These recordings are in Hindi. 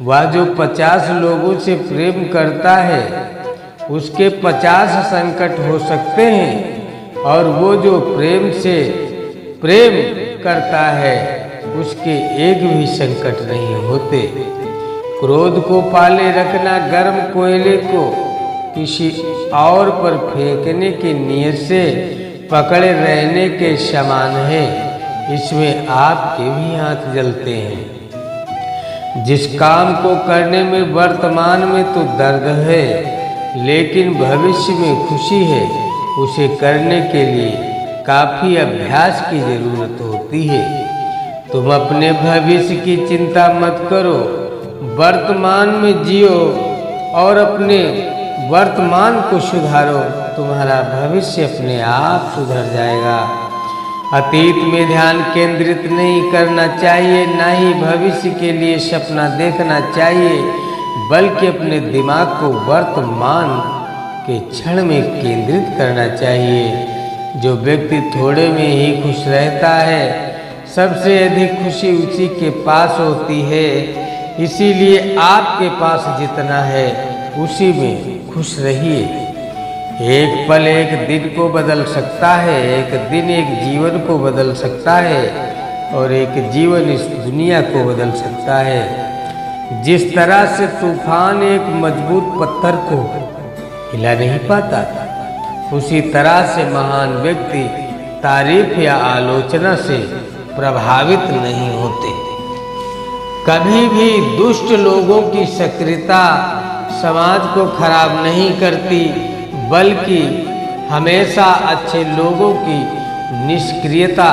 वह जो 50 लोगों से प्रेम करता है उसके 50 संकट हो सकते हैं, और वो जो प्रेम से प्रेम करता है उसके एक भी संकट नहीं होते। क्रोध को पाले रखना गर्म कोयले को किसी और पर फेंकने की नीयत से पकड़े रहने के समान है। इसमें आपके भी हाथ जलते हैं। जिस काम को करने में वर्तमान में तो दर्द है, लेकिन भविष्य में खुशी है, उसे करने के लिए काफी अभ्यास की जरूरत होती है। तुम अपने भविष्य की चिंता मत करो, वर्तमान में जियो और अपने वर्तमान को सुधारो। तुम्हारा भविष्य अपने आप सुधर जाएगा। अतीत में ध्यान केंद्रित नहीं करना चाहिए, ना ही भविष्य के लिए सपना देखना चाहिए, बल्कि अपने दिमाग को वर्तमान के क्षण में केंद्रित करना चाहिए। जो व्यक्ति थोड़े में ही खुश रहता है, सबसे अधिक खुशी उसी के पास होती है। इसीलिए आपके पास जितना है उसी में खुश रहिए। एक पल एक दिन को बदल सकता है, एक दिन एक जीवन को बदल सकता है, और एक जीवन इस दुनिया को बदल सकता है। जिस तरह से तूफान एक मजबूत पत्थर को हिला नहीं पाता, उसी तरह से महान व्यक्ति तारीफ या आलोचना से प्रभावित नहीं होते। कभी भी दुष्ट लोगों की सक्रियता समाज को खराब नहीं करती, बल्कि हमेशा अच्छे लोगों की निष्क्रियता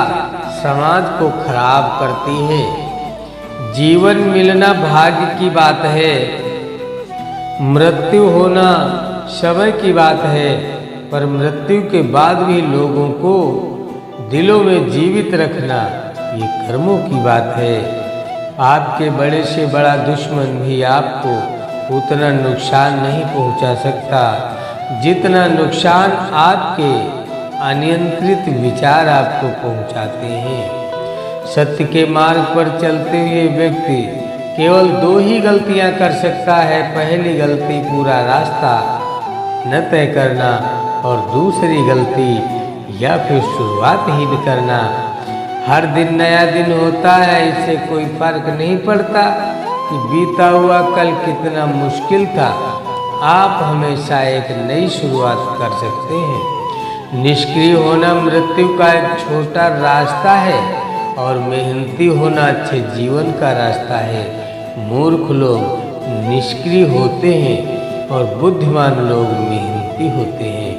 समाज को खराब करती है। जीवन मिलना भाग्य की बात है, मृत्यु होना समय की बात है, पर मृत्यु के बाद भी लोगों को दिलों में जीवित रखना ये कर्मों की बात है। आपके बड़े से बड़ा दुश्मन भी आपको उतना नुकसान नहीं पहुंचा सकता जितना नुकसान आपके अनियंत्रित विचार आपको पहुंचाते हैं। सत्य के मार्ग पर चलते हुए व्यक्ति केवल 2 ही गलतियां कर सकता है। पहली गलती पूरा रास्ता न तय करना, और दूसरी गलती या फिर शुरुआत ही न करना। हर दिन नया दिन होता है, इससे कोई फर्क नहीं पड़ता कि बीता हुआ कल कितना मुश्किल था। आप हमेशा एक नई शुरुआत कर सकते हैं। निष्क्रिय होना मृत्यु का एक छोटा रास्ता है, और मेहनती होना अच्छे जीवन का रास्ता है। मूर्ख लोग निष्क्रिय होते हैं और बुद्धिमान लोग मेहनती होते हैं।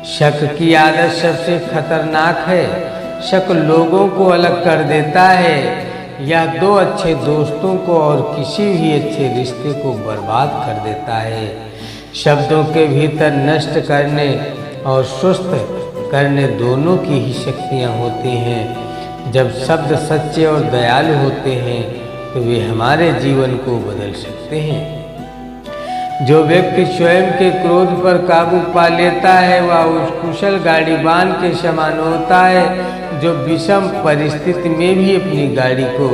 शक की आदत सबसे खतरनाक है। शक लोगों को अलग कर देता है। यह 2 अच्छे दोस्तों को और किसी भी अच्छे रिश्ते को बर्बाद कर देता है। शब्दों के भीतर नष्ट करने और स्वस्थ करने दोनों की ही शक्तियाँ होती हैं। जब शब्द सच्चे और दयालु होते हैं तो वे हमारे जीवन को बदल सकते हैं। जो व्यक्ति स्वयं के क्रोध पर काबू पा लेता है वह उस कुशल गाड़ीबान के समान होता है जो विषम परिस्थिति में भी अपनी गाड़ी को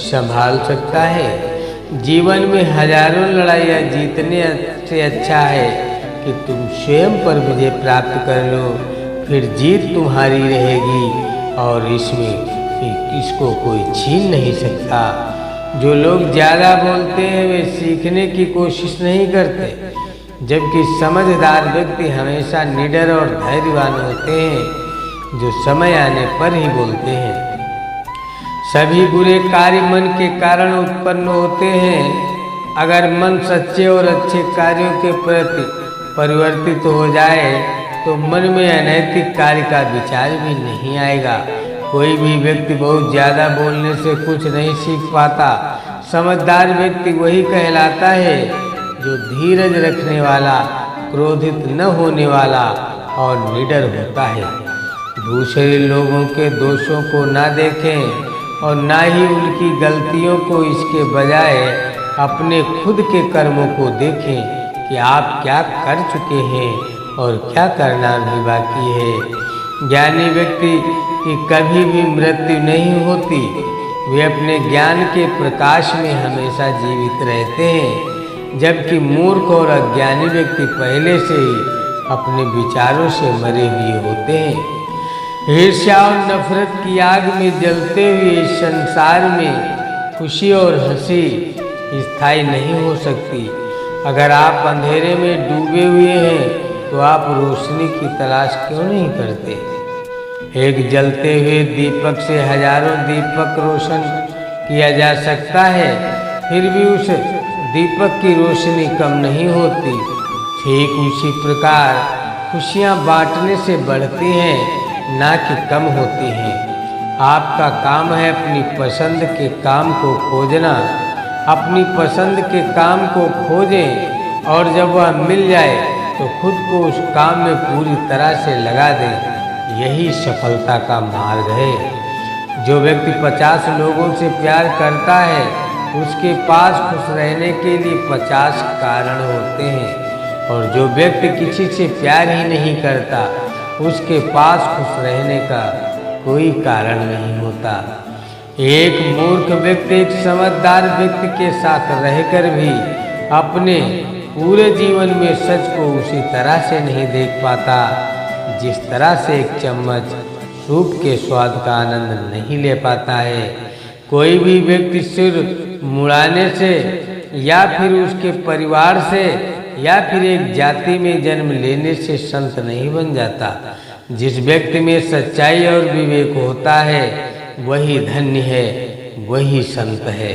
संभाल सकता है। जीवन में हजारों लड़ाइयाँ जीतने से अच्छा है कि तुम स्वयं पर विजय प्राप्त कर लो, फिर जीत तुम्हारी रहेगी और इसमें इसको कोई छीन नहीं सकता। जो लोग ज़्यादा बोलते हैं वे सीखने की कोशिश नहीं करते, जबकि समझदार व्यक्ति हमेशा निडर और धैर्यवान होते हैं, जो समय आने पर ही बोलते हैं। सभी बुरे कार्य मन के कारण उत्पन्न होते हैं। अगर मन सच्चे और अच्छे कार्यों के प्रति परिवर्तित हो जाए तो मन में अनैतिक कार्य का विचार भी नहीं आएगा। कोई भी व्यक्ति बहुत ज़्यादा बोलने से कुछ नहीं सीख पाता। समझदार व्यक्ति वही कहलाता है जो धीरज रखने वाला, क्रोधित न होने वाला और निडर होता है। दूसरे लोगों के दोषों को ना देखें और ना ही उनकी गलतियों को, इसके बजाय अपने खुद के कर्मों को देखें कि आप क्या कर चुके हैं और क्या करना भी बाकी है। ज्ञानी व्यक्ति की कभी भी मृत्यु नहीं होती, वे अपने ज्ञान के प्रकाश में हमेशा जीवित रहते हैं, जबकि मूर्ख और अज्ञानी व्यक्ति पहले से ही अपने विचारों से मरे हुए होते हैं। ईर्ष्या और नफरत की आग में जलते हुए इस संसार में खुशी और हंसी स्थायी नहीं हो सकती। अगर आप अंधेरे में डूबे हुए हैं तो आप रोशनी की तलाश क्यों नहीं करते? एक जलते हुए दीपक से हजारों दीपक रोशन किया जा सकता है, फिर भी उस दीपक की रोशनी कम नहीं होती। ठीक उसी प्रकार खुशियाँ बांटने से बढ़ती हैं, ना कि कम होती हैं। आपका काम है अपनी पसंद के काम को खोजना। अपनी पसंद के काम को खोजें और जब वह मिल जाए तो खुद को उस काम में पूरी तरह से लगा दें। यही सफलता का मार्ग है। जो व्यक्ति 50 लोगों से प्यार करता है, उसके पास खुश रहने के लिए 50 कारण होते हैं, और जो व्यक्ति किसी से प्यार ही नहीं करता, उसके पास खुश रहने का कोई कारण नहीं होता। एक मूर्ख व्यक्ति एक समझदार व्यक्ति के साथ रहकर भी अपने पूरे जीवन में सच को उसी तरह से नहीं देख पाता जिस तरह से एक चम्मच सूप के स्वाद का आनंद नहीं ले पाता है। कोई भी व्यक्ति सिर मुड़ाने से या फिर उसके परिवार से या फिर एक जाति में जन्म लेने से संत नहीं बन जाता। जिस व्यक्ति में सच्चाई और विवेक होता है वही धन्य है, वही संत है।